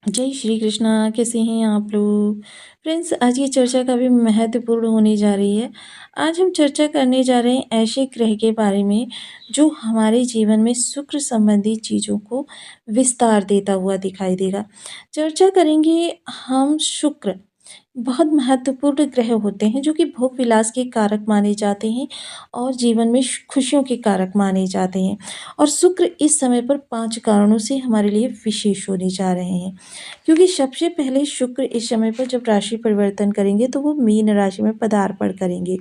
जय श्री कृष्णा। कैसे हैं आप लोग? फ्रेंड्स, आज की चर्चा काफ़ी महत्वपूर्ण होने जा रही है। आज हम चर्चा करने जा रहे हैं ऐसे ग्रह के बारे में जो हमारे जीवन में शुक्र संबंधी चीज़ों को विस्तार देता हुआ दिखाई देगा। चर्चा करेंगे हम शुक्र। बहुत महत्वपूर्ण ग्रह होते हैं जो कि भोग विलास के कारक माने जाते हैं और जीवन में खुशियों के कारक माने जाते हैं। और शुक्र इस समय पर 5 कारणों से हमारे लिए विशेष होने जा रहे हैं। क्योंकि सबसे पहले शुक्र इस समय पर जब राशि परिवर्तन करेंगे तो वो मीन राशि में पदार्पण करेंगे।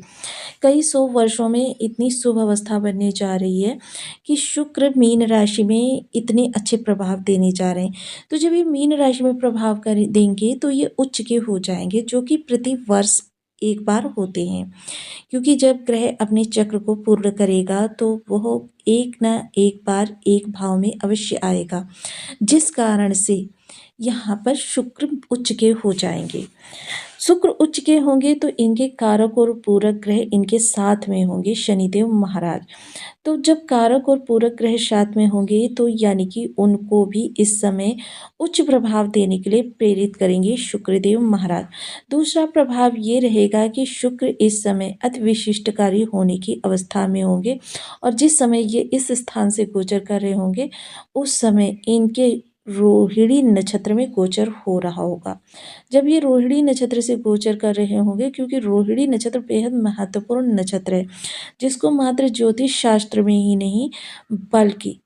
कई सौ वर्षों में इतनी शुभ अवस्था बनने जा रही है कि शुक्र मीन राशि में इतने अच्छे प्रभाव देने जा रहे हैं। तो जब ये मीन राशि में प्रभाव कर देंगे तो ये उच्च के हो जाएंगे जो कि प्रति वर्ष एक बार होते हैं। क्योंकि जब ग्रह अपने चक्र को पूर्ण करेगा तो वह एक न एक बार एक भाव में अवश्य आएगा, जिस कारण से यहाँ पर शुक्र उच्च के हो जाएंगे। शुक्र उच्च के होंगे तो इनके कारक और पूरक ग्रह इनके साथ में होंगे शनिदेव महाराज। तो जब कारक और पूरक ग्रह साथ में होंगे तो यानी कि उनको भी इस समय उच्च प्रभाव देने के लिए प्रेरित करेंगे शुक्रदेव महाराज। दूसरा प्रभाव ये रहेगा कि शुक्र इस समय अति विशिष्टकारी होने की अवस्था में होंगे और जिस समय ये इस स्थान से गोचर कर रहे होंगे उस समय इनके रोहिणी नक्षत्र में गोचर हो रहा होगा। जब ये रोहिणी नक्षत्र से गोचर कर रहे होंगे, क्योंकि रोहिणी नक्षत्र बेहद महत्वपूर्ण नक्षत्र है जिसको मात्र ज्योतिष शास्त्र में ही नहीं बल्कि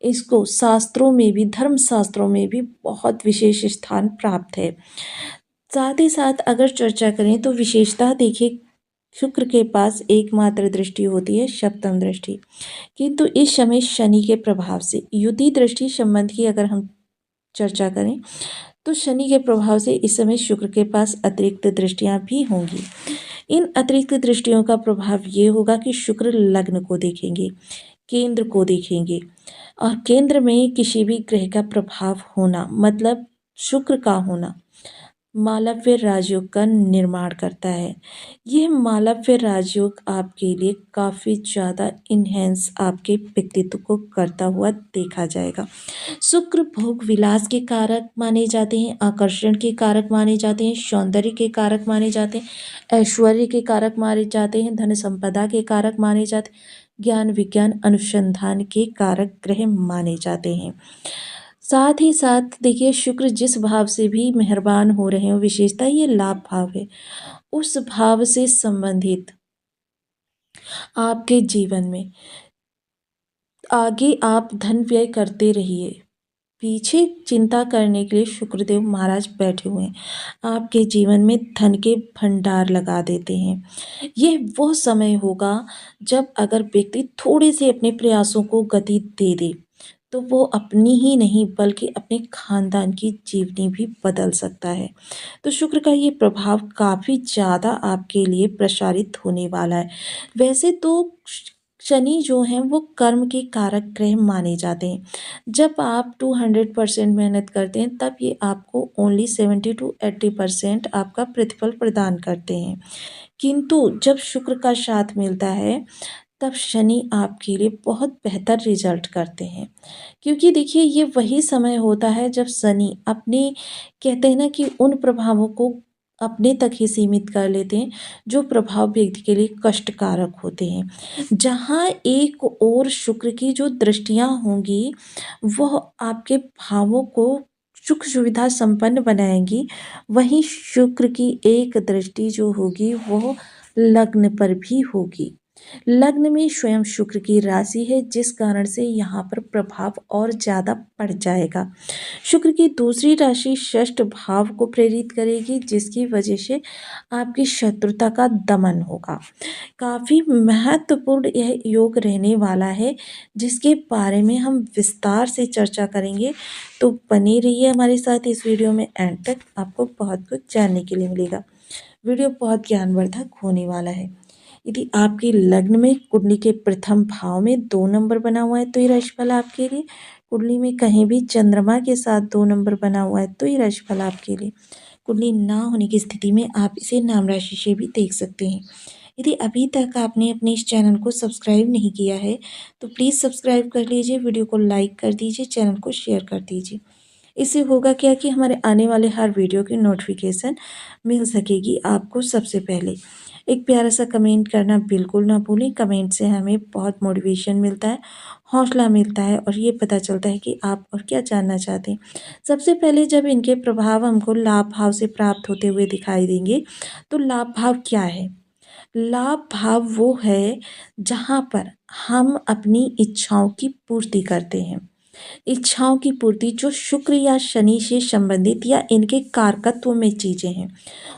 इसको शास्त्रों में भी, धर्म शास्त्रों में भी बहुत विशेष स्थान प्राप्त है। साथ ही साथ अगर चर्चा करें तो विशेषता देखिए, शुक्र के पास एकमात्र दृष्टि होती है सप्तम दृष्टि, किंतु इस समय शनि के प्रभाव से युति दृष्टि संबंध की अगर हम चर्चा करें तो शनि के प्रभाव से इस समय शुक्र के पास अतिरिक्त दृष्टियां भी होंगी। इन अतिरिक्त दृष्टियों का प्रभाव ये होगा कि शुक्र लग्न को देखेंगे, केंद्र को देखेंगे और केंद्र में किसी भी ग्रह का प्रभाव होना मतलब शुक्र का होना मालव्य राजयोग का निर्माण करता है। यह मालव्य राजयोग आपके लिए काफ़ी ज़्यादा इन्हेंस आपके व्यक्तित्व को करता हुआ देखा जाएगा। शुक्र भोग विलास के कारक माने जाते हैं, आकर्षण के कारक माने जाते हैं, सौंदर्य के कारक माने जाते हैं, ऐश्वर्य के कारक माने जाते हैं, धन संपदा के कारक माने जाते हैं, ज्ञान विज्ञान अनुसंधान के कारक ग्रह माने जाते हैं। साथ ही साथ देखिए, शुक्र जिस भाव से भी मेहरबान हो रहे हो, विशेषता ये लाभ भाव है, उस भाव से संबंधित आपके जीवन में आगे आप धन व्यय करते रहिए। पीछे चिंता करने के लिए शुक्रदेव महाराज बैठे हुए हैं, आपके जीवन में धन के भंडार लगा देते हैं। यह वो समय होगा जब अगर व्यक्ति थोड़े से अपने प्रयासों को गति दे दे तो वो अपनी ही नहीं बल्कि अपने खानदान की जीवनी भी बदल सकता है। तो शुक्र का ये प्रभाव काफ़ी ज़्यादा आपके लिए प्रसारित होने वाला है। वैसे तो शनि जो हैं वो कर्म के कारक ग्रह माने जाते हैं। जब आप 200% मेहनत करते हैं तब ये आपको ओनली 70 to 80% आपका प्रतिफल प्रदान करते हैं। किंतु जब शुक्र का साथ मिलता है तब शनि आपके लिए बहुत बेहतर रिजल्ट करते हैं। क्योंकि देखिए, ये वही समय होता है जब शनि अपने, कहते हैं ना कि उन प्रभावों को अपने तक ही सीमित कर लेते हैं जो प्रभाव व्यक्ति के लिए कष्टकारक होते हैं। जहाँ एक और शुक्र की जो दृष्टियाँ होंगी वह आपके भावों को सुख सुविधा संपन्न बनाएंगी, वहीं शुक्र की एक दृष्टि जो होगी वह लग्न पर भी होगी। लग्न में स्वयं शुक्र की राशि है जिस कारण से यहाँ पर प्रभाव और ज़्यादा बढ़ जाएगा। शुक्र की दूसरी राशि षष्ठ भाव को प्रेरित करेगी जिसकी वजह से आपकी शत्रुता का दमन होगा। काफ़ी महत्वपूर्ण यह योग रहने वाला है जिसके बारे में हम विस्तार से चर्चा करेंगे। तो बने रहिए हमारे साथ इस वीडियो में, एंड तक आपको बहुत कुछ जानने के लिए मिलेगा। वीडियो बहुत ज्ञानवर्धक होने वाला है। यदि आपके लग्न में कुंडली के प्रथम भाव में 2 नंबर बना हुआ है तो ये राशिफल आपके लिए। कुंडली में कहीं भी चंद्रमा के साथ 2 नंबर बना हुआ है तो ये राशिफल आपके लिए। कुंडली ना होने की स्थिति में आप इसे नाम राशि से भी देख सकते हैं। यदि अभी तक आपने अपने इस चैनल को सब्सक्राइब नहीं किया है तो प्लीज़ सब्सक्राइब कर लीजिए, वीडियो को लाइक कर दीजिए, चैनल को शेयर कर दीजिए। इससे होगा क्या कि हमारे आने वाले हर वीडियो की नोटिफिकेशन मिल सकेगी आपको सबसे पहले। एक प्यारा सा कमेंट करना बिल्कुल ना भूलें। कमेंट से हमें बहुत मोटिवेशन मिलता है, हौसला मिलता है और ये पता चलता है कि आप और क्या जानना चाहते हैं। सबसे पहले जब इनके प्रभाव हमको लाभ भाव से प्राप्त होते हुए दिखाई देंगे, तो लाभ भाव क्या है? लाभ भाव वो है जहाँ पर हम अपनी इच्छाओं की पूर्ति करते हैं। इच्छाओं की पूर्ति जो शुक्र या शनि से संबंधित या इनके कारकत्व में चीज़ें हैं,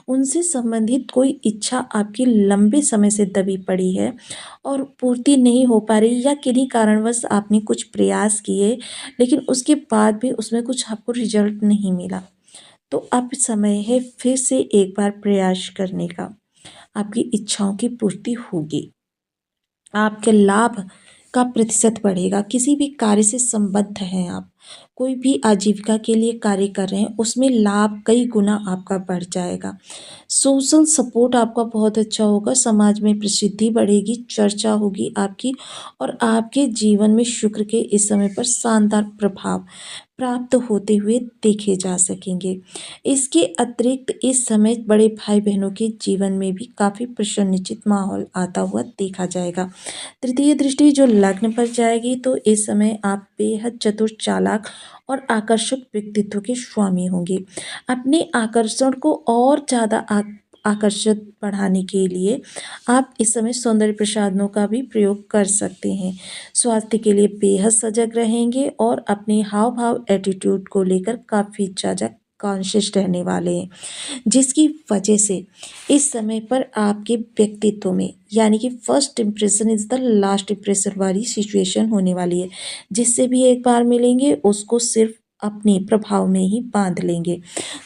उनसे संबंधित कोई इच्छा आपकी लंबे समय से दबी पड़ी है और पूर्ति नहीं हो पा रही, या किन्हीं कारणवश आपने कुछ प्रयास किए लेकिन उसके बाद भी उसमें कुछ आपको रिजल्ट नहीं मिला, तो अब समय है फिर से एक बार प्रयास करने का। आपकी इच्छाओं की पूर्ति होगी, आपके लाभ का प्रतिशत बढ़ेगा। किसी भी कार्य से संबद्ध हैं आप, कोई भी आजीविका के लिए कार्य कर रहे हैं, उसमें लाभ कई गुना आपका बढ़ जाएगा। सोशल सपोर्ट आपका बहुत अच्छा होगा, समाज में प्रसिद्धि बढ़ेगी, चर्चा होगी आपकी और आपके जीवन में शुक्र के इस समय पर शानदार प्रभाव प्राप्त होते हुए देखे जा सकेंगे। इसके अतिरिक्त इस समय बड़े भाई बहनों के जीवन में भी काफ़ी प्रसन्नचित माहौल आता हुआ देखा जाएगा। तृतीय दृष्टि जो लग्न पर जाएगी, तो इस समय आप बेहद चतुर, चालाक और आकर्षक व्यक्तित्व के स्वामी होंगे। अपने आकर्षण को और ज़्यादा आकर्षित बढ़ाने के लिए आप इस समय सौंदर्य प्रसाधनों का भी प्रयोग कर सकते हैं। स्वास्थ्य के लिए बेहद सजग रहेंगे और अपने हाव भाव एटीट्यूड को लेकर काफ़ी ज़्यादा कॉन्शियस रहने वाले हैं, जिसकी वजह से इस समय पर आपके व्यक्तित्व में, यानी कि first impression is the last impression वाली सिचुएशन होने वाली है। जिससे भी एक बार मिलेंगे उसको सिर्फ अपने प्रभाव में ही बांध लेंगे।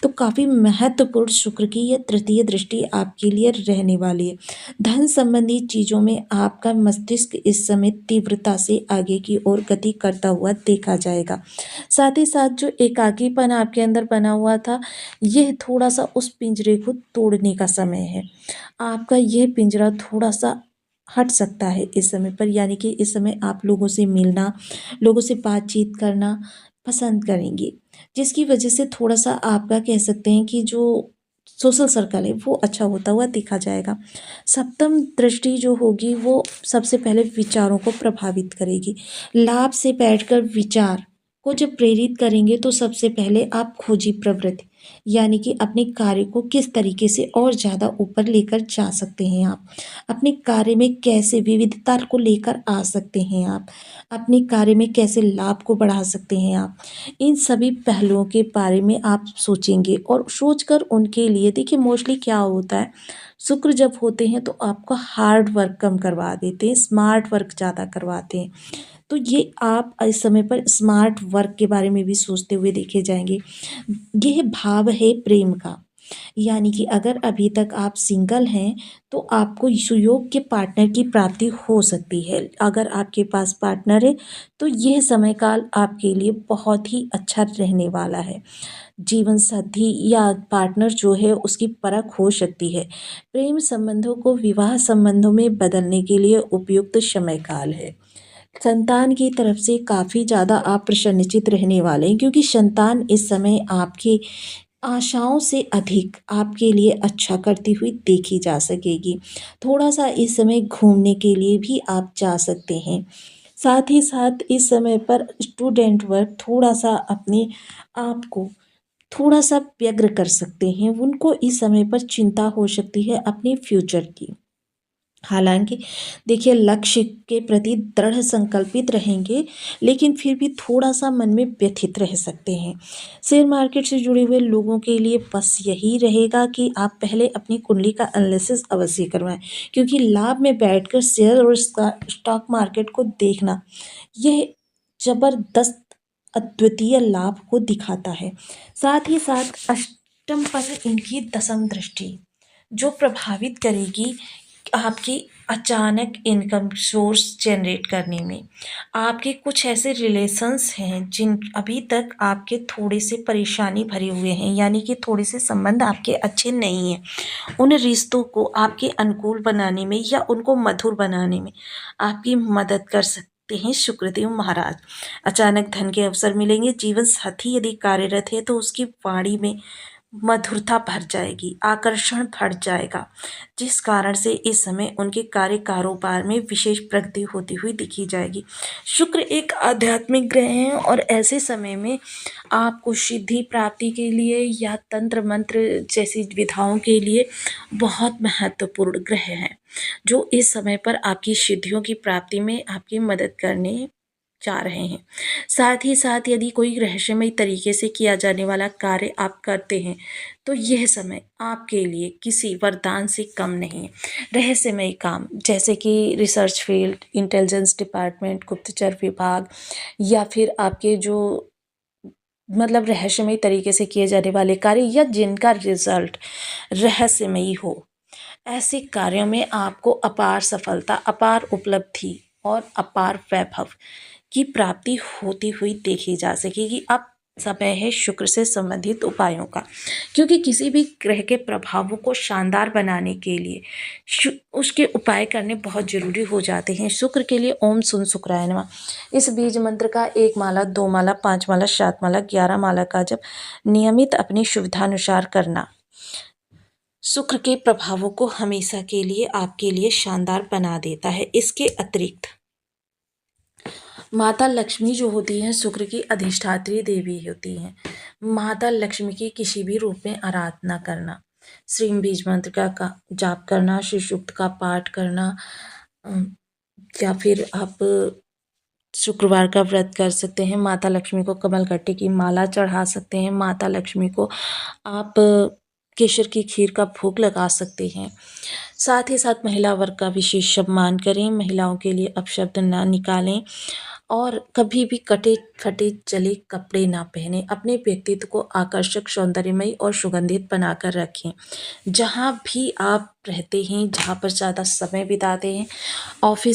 तो काफ़ी महत्वपूर्ण शुक्र की यह तृतीय दृष्टि आपके लिए रहने वाली है। धन संबंधी चीज़ों में आपका मस्तिष्क इस समय तीव्रता से आगे की ओर गति करता हुआ देखा जाएगा। साथ ही साथ जो एकाकीपन आपके अंदर बना हुआ था, यह थोड़ा सा उस पिंजरे को तोड़ने का समय है। आपका यह पिंजरा थोड़ा सा हट सकता है इस समय पर, यानी कि इस समय आप लोगों से मिलना, लोगों से बातचीत करना पसंद करेंगे, जिसकी वजह से थोड़ा सा आपका कह सकते हैं कि जो सोशल सर्कल है वो अच्छा होता हुआ देखा जाएगा। सप्तम दृष्टि जो होगी वो सबसे पहले विचारों को प्रभावित करेगी। लाभ से बैठकर विचार को जब प्रेरित करेंगे, तो सबसे पहले आप खोजी प्रवृत्ति, यानी कि अपने कार्य को किस तरीके से और ज़्यादा ऊपर लेकर जा सकते हैं आप, अपने कार्य में कैसे विविधता को लेकर आ सकते हैं आप, अपने कार्य में कैसे लाभ को बढ़ा सकते हैं आप, इन सभी पहलुओं के बारे में आप सोचेंगे और सोचकर उनके लिए, देखिए मोस्टली क्या होता है, शुक्र जब होते हैं तो आपका हार्ड वर्क कम करवा देते हैं, स्मार्ट वर्क ज़्यादा करवाते हैं। तो ये आप इस समय पर स्मार्ट वर्क के बारे में भी सोचते हुए देखे जाएंगे। यह भाव है प्रेम का, यानी कि अगर अभी तक आप सिंगल हैं तो आपको सुयोग के पार्टनर की प्राप्ति हो सकती है। अगर आपके पास पार्टनर है तो यह समय काल आपके लिए बहुत ही अच्छा रहने वाला है। जीवन साथी या पार्टनर जो है उसकी परख हो सकती है। प्रेम संबंधों को विवाह संबंधों में बदलने के लिए उपयुक्त समय काल है। संतान की तरफ से काफ़ी ज़्यादा आप प्रसन्नचित रहने वाले हैं, क्योंकि संतान इस समय आपकी आशाओं से अधिक आपके लिए अच्छा करती हुई देखी जा सकेगी। थोड़ा सा इस समय घूमने के लिए भी आप जा सकते हैं। साथ ही साथ इस समय पर स्टूडेंट वर्ग थोड़ा सा अपने आप को थोड़ा सा व्यग्र कर सकते हैं। उनको इस समय पर चिंता हो सकती है अपने फ्यूचर की। हालांकि देखिए लक्ष्य के प्रति दृढ़ संकल्पित रहेंगे, लेकिन फिर भी थोड़ा सा मन में व्यथित रह सकते हैं। शेयर मार्केट से जुड़े हुए लोगों के लिए बस यही रहेगा कि आप पहले अपनी कुंडली का एनालिसिस अवश्य करवाएं, क्योंकि लाभ में बैठकर शेयर और स्टॉक मार्केट को देखना यह ज़बरदस्त अद्वितीय लाभ को दिखाता है। साथ ही साथ अष्टम पर इनकी दसम दृष्टि जो प्रभावित करेगी आपकी अचानक इनकम सोर्स जनरेट करने में। आपके कुछ ऐसे रिलेशंस हैं जिन अभी तक आपके थोड़े से परेशानी भरे हुए हैं, यानी कि थोड़े से संबंध आपके अच्छे नहीं हैं। उन रिश्तों को आपके अनुकूल बनाने में या उनको मधुर बनाने में आपकी मदद कर सकते सकते हैं शुक्रदेव महाराज। अचानक धन के अवसर मिलेंगे। जीवन साथी यदि कार्यरत है तो उसकी वाणी में मधुरता भर जाएगी, आकर्षण बढ़ जाएगा, जिस कारण से इस समय उनके कार्य कारोबार में विशेष प्रगति होती हुई दिखी जाएगी। शुक्र एक आध्यात्मिक ग्रह है और ऐसे समय में आपको सिद्धि प्राप्ति के लिए या तंत्र मंत्र जैसी विधाओं के लिए बहुत महत्वपूर्ण ग्रह हैं, जो इस समय पर आपकी सिद्धियों की प्राप्ति में आपकी मदद करने जा रहे हैं। साथ ही साथ यदि कोई रहस्यमय तरीके से किया जाने वाला कार्य आप करते हैं तो यह समय आपके लिए किसी वरदान से कम नहीं है। रहस्यमय काम जैसे कि रिसर्च फील्ड, इंटेलिजेंस डिपार्टमेंट, गुप्तचर विभाग या फिर आपके जो मतलब रहस्यमय तरीके से किए जाने वाले कार्य या जिनका रिजल्ट रहस्यमयी हो, ऐसे कार्यों में आपको अपार सफलता, अपार उपलब्धि और अपार वैभव की प्राप्ति होती हुई देखी जा सकेगी। अब समय है शुक्र से संबंधित उपायों का, क्योंकि किसी भी ग्रह के प्रभावों को शानदार बनाने के लिए उसके उपाय करने बहुत जरूरी हो जाते हैं। शुक्र के लिए ओम सुन शुक्राय नमः इस बीज मंत्र का 1 माला, 2 माला, 5 माला, 7 माला, 11 माला का जप नियमित अपनी सुविधानुसार करना शुक्र के प्रभावों को हमेशा के लिए आपके लिए शानदार बना देता है। इसके अतिरिक्त माता लक्ष्मी जो होती हैं शुक्र की अधिष्ठात्री देवी होती हैं। माता लक्ष्मी की किसी भी रूप में आराधना करना, श्री बीज मंत्र का जाप करना, श्री सूक्त का पाठ करना, या फिर आप शुक्रवार का व्रत कर सकते हैं। माता लक्ष्मी को कमलगट्टे की माला चढ़ा सकते हैं। माता लक्ष्मी को आप केसर की खीर का भोग लगा सकते हैं। साथ ही साथ महिला वर्ग का विशेष सम्मान करें। महिलाओं के लिए अपशब्द ना निकालें और कभी भी कटे फटे जले कपड़े ना पहने। अपने व्यक्तित्व को आकर्षक, सौंदर्यमय और सुगंधित बनाकर रखें। जहाँ भी आप रहते हैं, जहाँ पर ज़्यादा समय बिताते हैं, ऑफिस